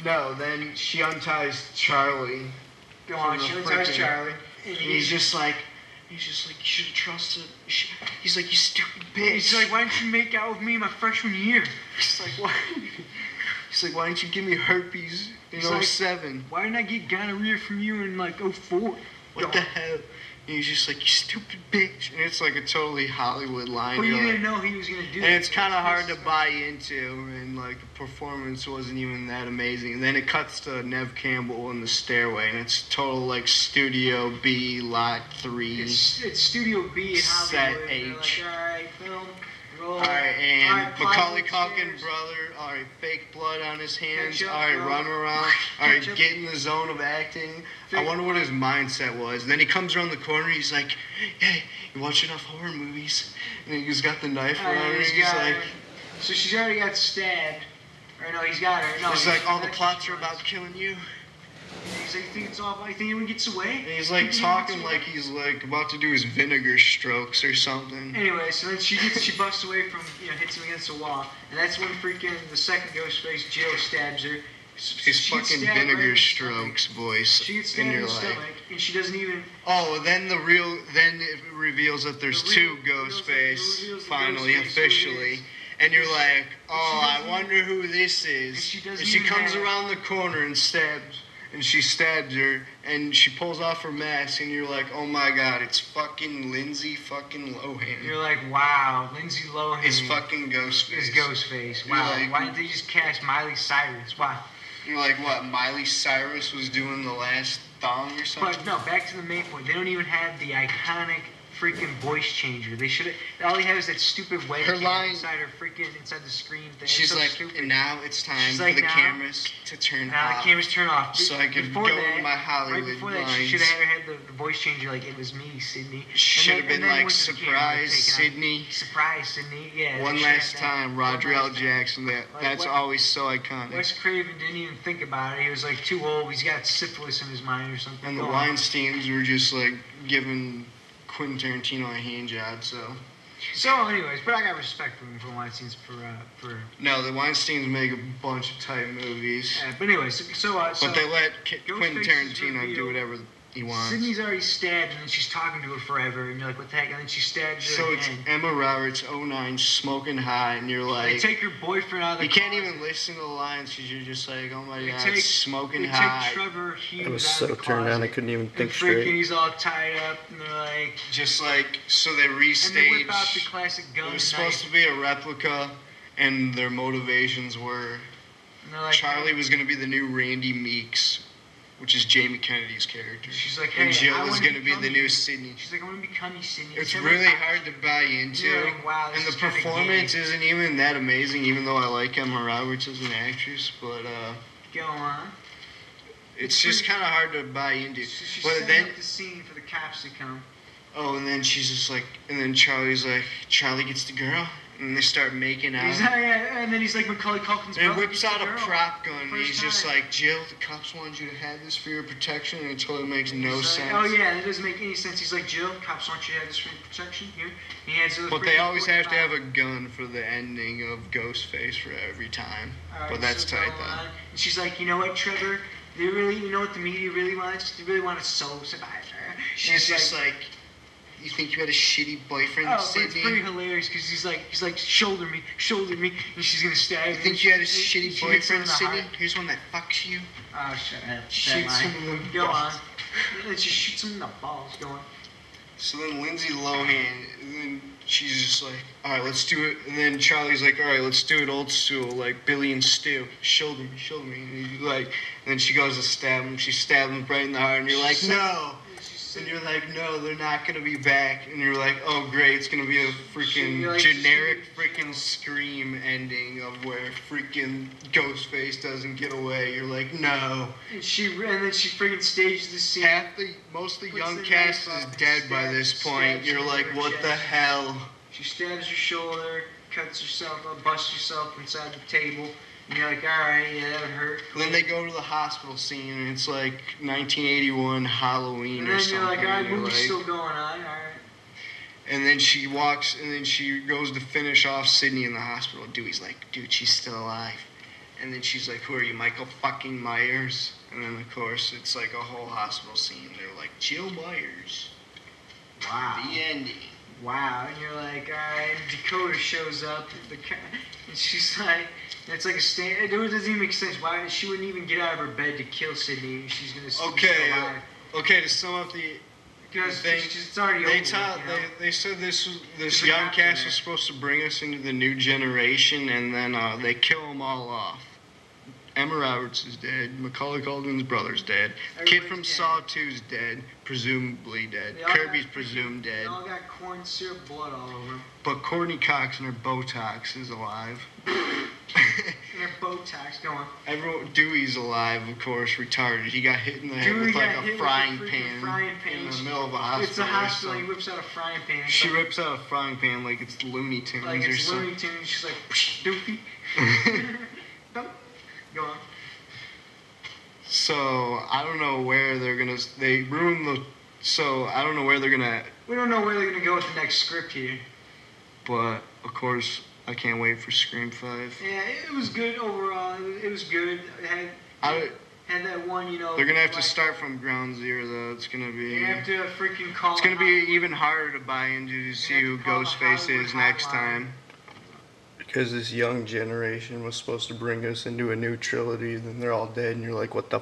No, then she unties Charlie. Go on, she unties Charlie. And he's just like, you should have trusted. He's like, you stupid bitch. He's like, why didn't you make out with me my freshman year? He's like, why? He's like, why didn't you give me herpes in 07? Why didn't I get gonorrhea from you in like 04? What the hell? And he's just like, you stupid bitch. And it's like a totally Hollywood line. But you didn't know he was going to do it. And it's kind of hard to buy into, and like the performance wasn't even that amazing. And then it cuts to Neve Campbell in the stairway, and it's total like Studio B, Lot 3. It's Studio B in Hollywood. Set H. Like, all right, film. Roll. Alright, and Macaulay Culkin, brother. Alright, fake blood on his hands. Alright, run around. Alright, get in the zone of acting. I wonder what his mindset was. And then he comes around the corner. He's like, hey, you watch enough horror movies? And he's got the knife around her. He's like, so she's already got stabbed. Or no, he's got her. No, he's like, all the plots are about killing you. He's like, think it's all. I think everyone gets away. And he's like talking like he's like about to do his vinegar strokes or something. Anyway, so then she busts away from, hits him against the wall, and that's when freaking the second Ghostface Jill stabs her. His fucking vinegar strokes voice. She gets stabbed in the stomach, and she doesn't even. Oh, then it reveals that there's two Ghostface finally officially. And you're like, oh, I wonder who this is. And she comes around the corner and she stabs her, and she pulls off her mask, and you're like, oh my god, it's fucking Lindsay fucking Lohan. You're like, wow, Lindsay Lohan is fucking Ghostface. Is Ghostface. Wow. Like, why didn't they just cast Miley Cyrus? Wow. You're like, what, Miley Cyrus was doing the last thong or something? But no, back to the main point. They don't even have the iconic freaking voice changer. They should have. All he has is that stupid webcam inside the screen thing. She's like, and now it's time for the cameras to turn off. Now the cameras turn off. So I could go to my Hollywood right before that, she should have had the voice changer like, it was me, Sydney. Should have been like, surprise, Sydney. Surprise, Sydney. Yeah. One last time, Roger L. Jackson. That's always so iconic. Wes Craven didn't even think about it. He was like too old. He's got syphilis in his mind or something. And the Weinsteins were just like giving Quentin Tarantino a hand job, so anyways, but I got respect for him for Weinstein's for. No, the Weinsteins make a bunch of tight movies. Yeah, but anyways, but they let Quentin Tarantino do whatever he wants. Sydney's already stabbed, and then she's talking to her forever, and you're like, what the heck? And then she stabs her. So it's Emma Roberts, 09, smoking high, and you're like, they take her boyfriend out of the You can't even listen to the lines because you're just like, oh my god, smoking high. They take Trevor Hughes I was so turned on I couldn't even think straight. He's all tied up, and they're like, just like, so they restage. And they whip out the classic gun. It was supposed to be a replica, and their motivations were like, Charlie was going to be the new Randy Meeks, which is Jamie Kennedy's character. She's like, hey, and Jill is going to be the new Sydney. She's like, I want to become you, Sydney. It's really hard to buy into. Like, wow, and the performance isn't even that amazing, even though I like Emma Roberts as an actress. But go on. It's just kind of hard to buy into. She's but setting up the scene for the cops to come. Oh, and then she's just like, and then Charlie's like, Charlie gets the girl. And they start making out. And then he's like Macaulay Culkin's brother. And he whips out a prop gun. And he's just like, Jill, the cops want you to have this for your protection. And it totally makes no sense. Oh, yeah, it doesn't make any sense. He's like, Jill, cops want you to have this for your protection. Here. He hands her the But they always have to have a gun for the ending of Ghostface for every time. Right, but that's tight, though. And she's like, you know what, Trevor? You know what the media really wants? They really want a soul survivor. She's just like you think you had a shitty boyfriend, Sydney? But it's pretty hilarious because he's like, shoulder me, and she's gonna stab you. You think you had a shitty boyfriend, Sydney? Here's one that fucks you. Oh, shut up. Shoots him in the Go on. She shoots him in the balls. Go on. So then Lindsay Lohan, and then she's just like, all right, let's do it. And then Charlie's like, all right, let's do it old school, like Billy and Stu. Shoulder me. And he's like, and then she goes to stab him. She stabs him right in the heart, and you're like, no. And you're like, no, they're not going to be back. And you're like, oh, great, it's going to be a freaking generic freaking Scream ending of where freaking Ghostface doesn't get away. You're like, no. And then she freaking stages the scene. Most of the young cast is dead by this point. You're like, what the hell? She stabs her shoulder, cuts herself up, busts herself inside the table. And you're like, all right, yeah, that would hurt. Then they go to the hospital scene, and it's like 1981 Halloween or something. And then you're like, all right, movie's still going on, all right. And then she walks, and then she goes to finish off Sydney in the hospital. Dewey's like, dude, she's still alive. And then she's like, who are you, Michael fucking Myers? And then, of course, it's like a whole hospital scene. They're like, Jill Myers. Wow. The ending. Wow. And you're like, alright, Dakota shows up, and she's like, it's like a stand. It doesn't even make sense. Why? She wouldn't even get out of her bed to kill Sydney. She's going to still alive. Okay, to sum up the thing, it's already over. They said this young cast was supposed to bring us into the new generation, and then they kill them all off. Emma Roberts is dead. Macaulay Culkin's brother's dead. Kid from Saw 2's dead, presumably dead. Kirby's presumed dead. They all got corn syrup blood all over them. But Courtney Cox and her Botox is alive. And her Botox, go on. Dewey's alive, of course, retarded. He got hit in the head with like a frying pan in the middle of a hospital. It's a hospital. He whips out a frying pan. She rips out a frying pan like it's Looney Tunes like or it's something. Looney Tunes. She's like, doofy. Go on. So I don't know where they're gonna. They ruined the. So I don't know where they're gonna. We don't know where they're gonna go with the next script here. But of course, I can't wait for Scream 5. Yeah, it was good overall. It was good. It had that one, you know. They're gonna have to start from ground zero, though. It's gonna be. They have to freaking call. It's gonna be even harder to buy into to see who Ghostface is next time. Because this young generation was supposed to bring us into a new trilogy, then they're all dead, and you're like, what the